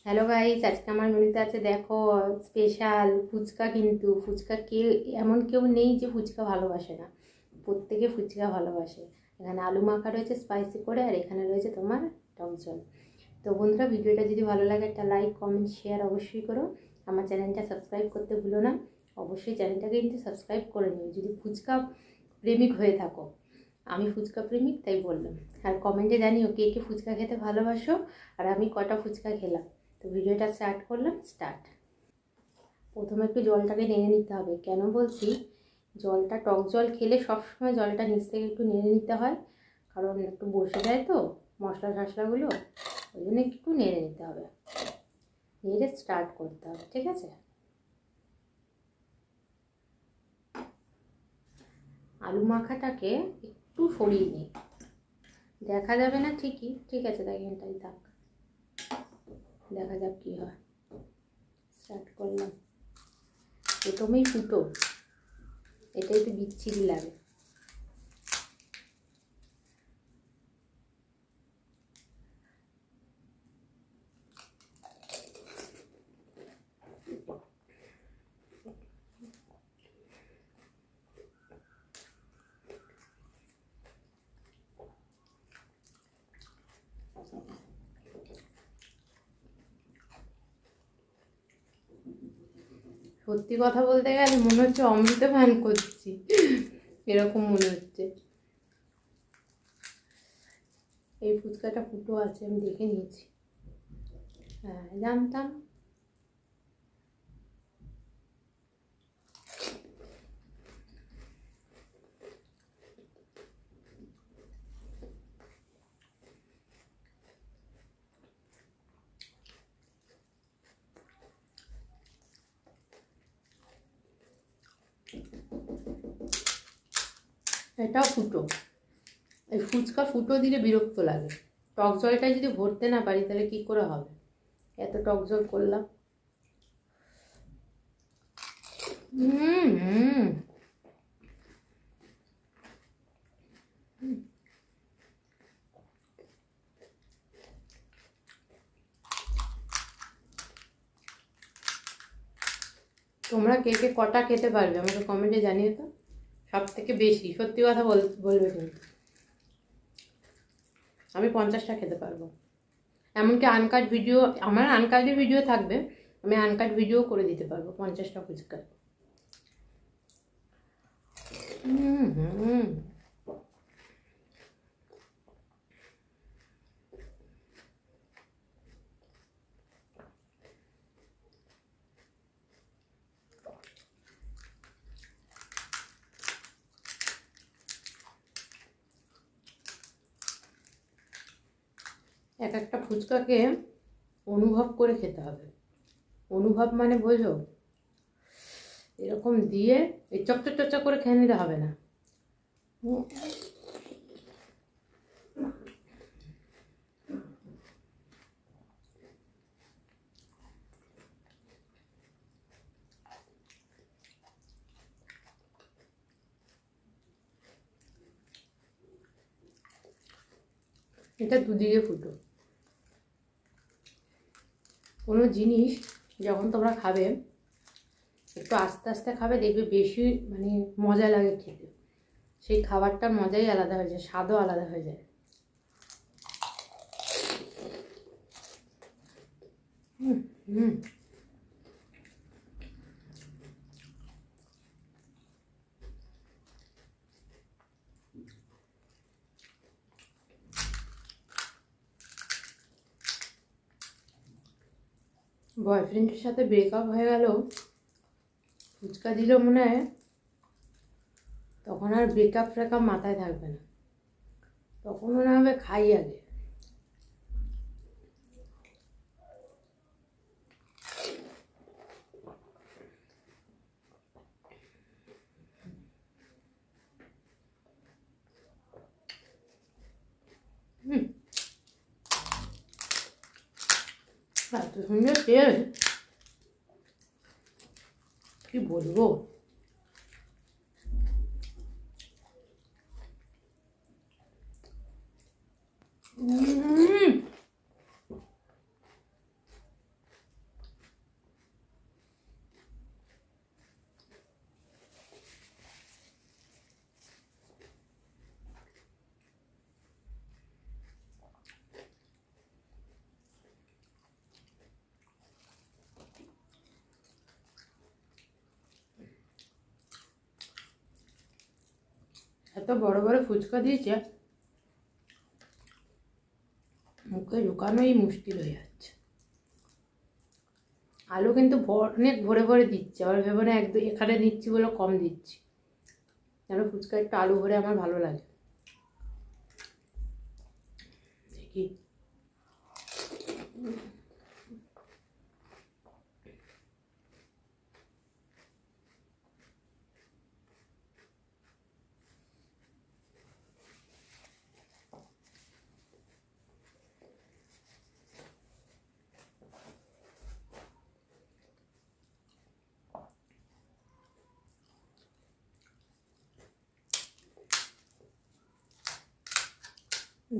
Hello guys, আজকে আমার মেনুতে আছে দেখো স্পেশাল ফুচকা। কিন্তু ফুচকা এমন কেউ নেই যে ফুচকা ভালোবাসে না, প্রত্যেকে ফুচকা ভালোবাসে। এখানে আলু মাখা রয়েছে স্পাইসি করে, আর এখানে রয়েছে তোমার টক ঝাল। তো বন্ধুরা, ভিডিওটা যদি ভালো লাগে একটা লাইক কমেন্ট শেয়ার অবশ্যই করো। আমার চ্যানেলটা সাবস্ক্রাইব করতে ভুলো না, অবশ্যই চ্যানেলটাকে কিন্তু সাবস্ক্রাইব করে নিও যদি ফুচকা প্রেমিক হয়ে থাকো। আমি ফুচকা প্রেমিক তাই বললাম। আর কমেন্টে জানিও কে কে ফুচকা খেতে ভালোবাসো, আর আমি কটা ফুচকা খেলাম। তো ভিডিওটা স্টার্ট করলাম। প্রথমে একটু জলটাকে নেড়ে নিতে হবে। কেন বলছি, জলটা টক জল খেলে সবসময় জলটা নিচ থেকে একটু নেড়ে নিতে হয়, কারণ একটু বসে যায় তো মশলা টশলাগুলো, ওই জন্য একটু নেড়ে নিতে হবে, নেড়ে স্টার্ট করতে হবে। ঠিক আছে, আলু মাখাটাকে একটু সরিয়ে নিই, দেখা যাবে না ঠিকই, ঠিক আছে তাই এখানটাই থাক, দেখা যাক কী হয়। স্টার্ট করলাম। প্রথমেই ফুটো, এটা একটু বিচ্ছিরি লাগে। সত্যি কথা বলতে গেলে মনে হচ্ছে অমৃত পান করছি, এরকম মনে হচ্ছে। এই ফুচকাটা ফুটো আছে, আমি দেখে নিয়েছি। হ্যাঁ, জানতাম। এটাও ফুটো। এই ফুচকা ফুটো দিলে বিরক্ত লাগে। টক জলটা যদি ভরতে না পারি তাহলে কি করে হবে, এত টক জল করলাম। তোমরা কে কে কটা খেতে পারবে আমাকে কমেন্টে জানিয়ে তো। সব থেকে বেশি সত্যি কথা বলবে কিন্তু। আমি 50টা খেতে পারবো, এমনকি আনকাট ভিডিও, আমার আনকাটের ভিডিও থাকবে, আমি আনকাট ভিডিও করে দিতে পারবো 50টা ফুচকা। এক একটা ফুচকাকে অনুভব করে খেতে হবে। অনুভব মানে বোঝো, এরকম দিয়ে এই চকচক চকচক করে খেয়ে নিতে হবে না। এটা দুদিকে ফুটো। কোনো জিনিস যখন তোমরা খাবে একটু আস্তে আস্তে খাবে, দেখবে বেশি মানে মজা লাগে খেতে, সেই খাবারটার মজাই আলাদা হয়ে যায়, স্বাদও আলাদা হয়ে যায়। বয়ফ্রেন্ডের সাথে ব্রেকআপ হয়ে গেল, ফুচকা দিল মনে হয়, তখন আর ব্রেকআপ ফ্রেকআপ মাথায় থাকবে না, তখন মনে হবে খাই আগে। এত সুন্দর তেল, কি বলবো। এত বড় বড় ফুচকা দিয়েছে, মুখে ঢুকানোই মুশকিল হয়ে যাচ্ছে। আলু কিন্তু অনেক ভরে ভরে দিচ্ছে, আবার ভেবে না একদম এখানে দিচ্ছি বলে কম দিচ্ছি, যেন ফুচকা একটু আলু ভরে আমার ভালো লাগে।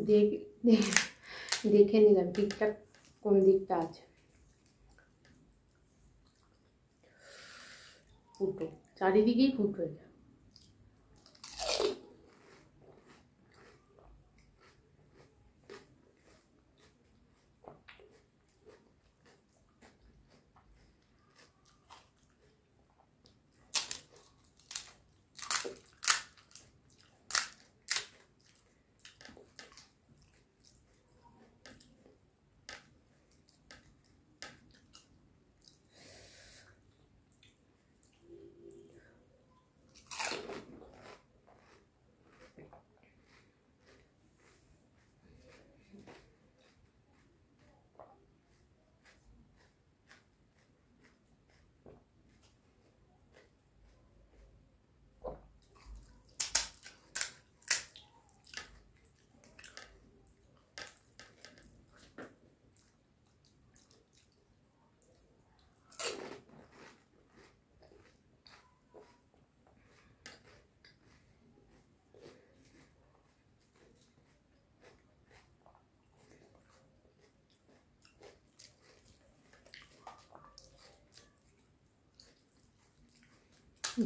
দেখি দেখে নিলাম ঠিকঠাক কোন দিকটা আছে। ফুটো চারিদিকেই ফুটো এটা।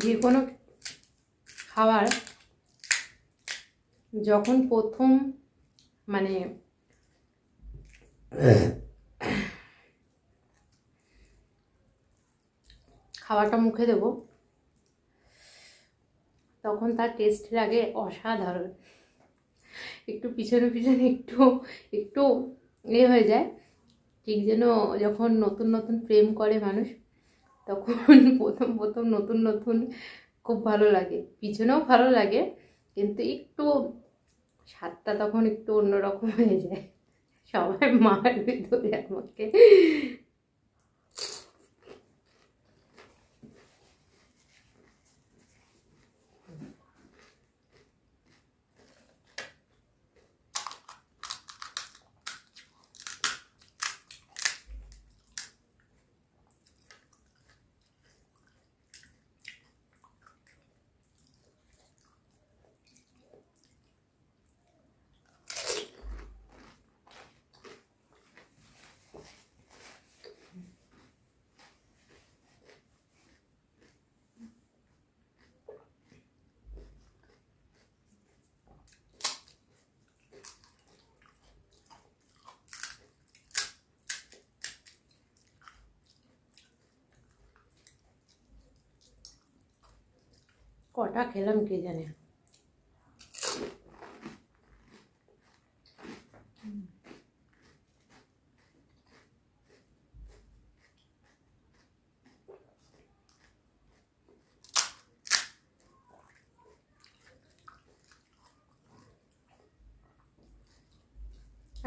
যে কোনো খাবার যখন প্রথম মানে খাবারটা মুখে দেব, তখন তার টেস্ট লাগে অসাধারণ। একটু পিছনে পিছনে একটু একটু হয়ে যায়, ঠিক যেন যখন নতুন নতুন প্রেম করে মানুষ, তখন প্রথম প্রথম নতুন নতুন খুব ভালো লাগে, পিছনেও ভালো লাগে, কিন্তু একটু স্বাদটা তখন একটু অন্যরকম হয়ে যায়। সবাই মারবে ধরে আমাকে। কটা খেলাম কে জানে।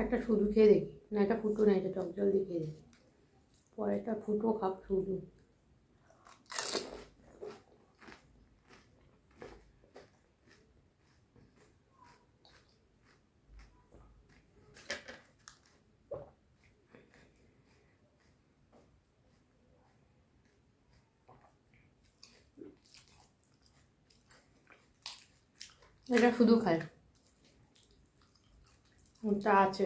একটা শুধু খেয়ে দেখি, না এটা ফুটো না, এটা টক জল দিয়ে খেয়ে দেখি, পরেরটা ফুটো খাপ শুধু। এটা শুধু খায়, ওটা আছে।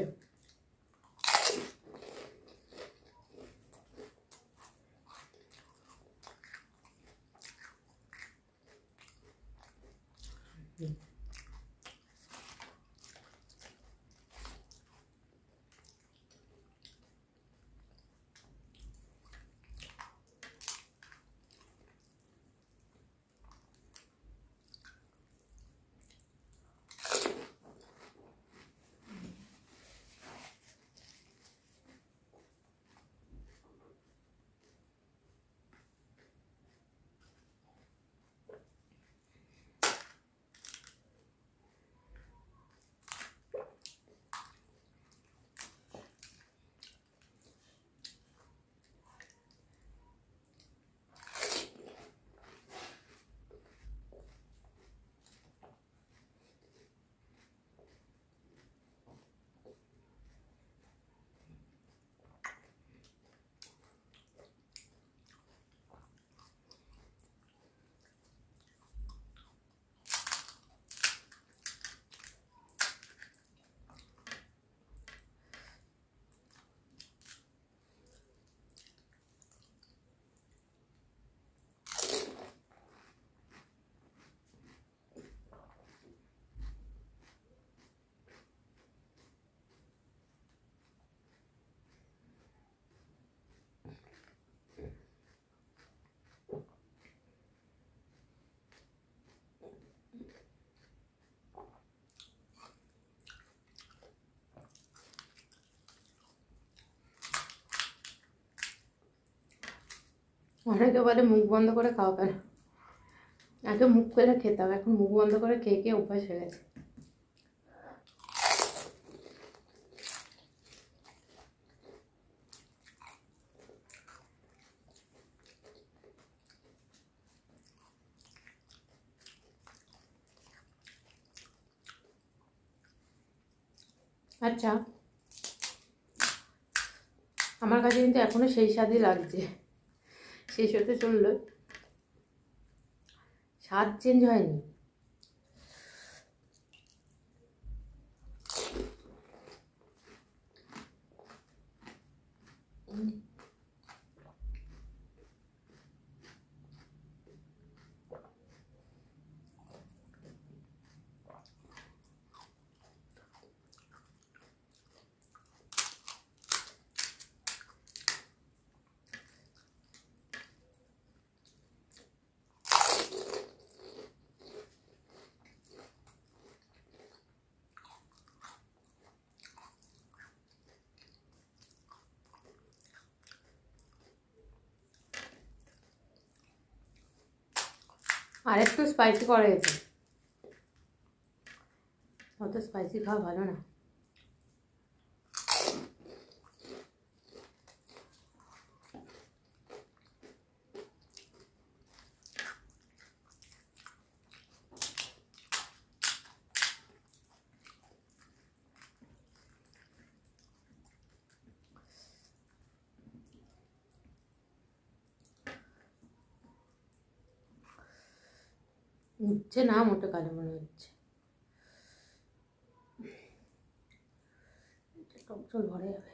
অনেকে বলে মুখ বন্ধ করে খাওয়া কেন, আগে মুখ খুলে খেতাম, এখন মুখ বন্ধ করে খেয়ে খেয়ে অভ্যাস হয়ে গেছে। আচ্ছা, আমার কাছে কিন্তু এখনো সেই স্বাদই লাগছে, শেষ হতে চললো, স্বাদ চেঞ্জ হয়নি। আর একটু স্পাইসি করা গেছে, অত স্পাইসি খাওয়া ভালো না। উঠছে না মোটে, কালে মনে হচ্ছে টক জল ভরে যাবে।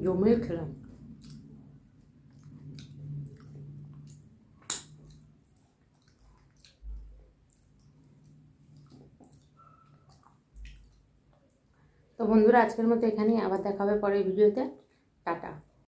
জমিয়ে খেলাম। তো বন্ধুরা, আজকের মতো এখানেই, আবার দেখা হবে পরের ভিডিওতে। টাটা।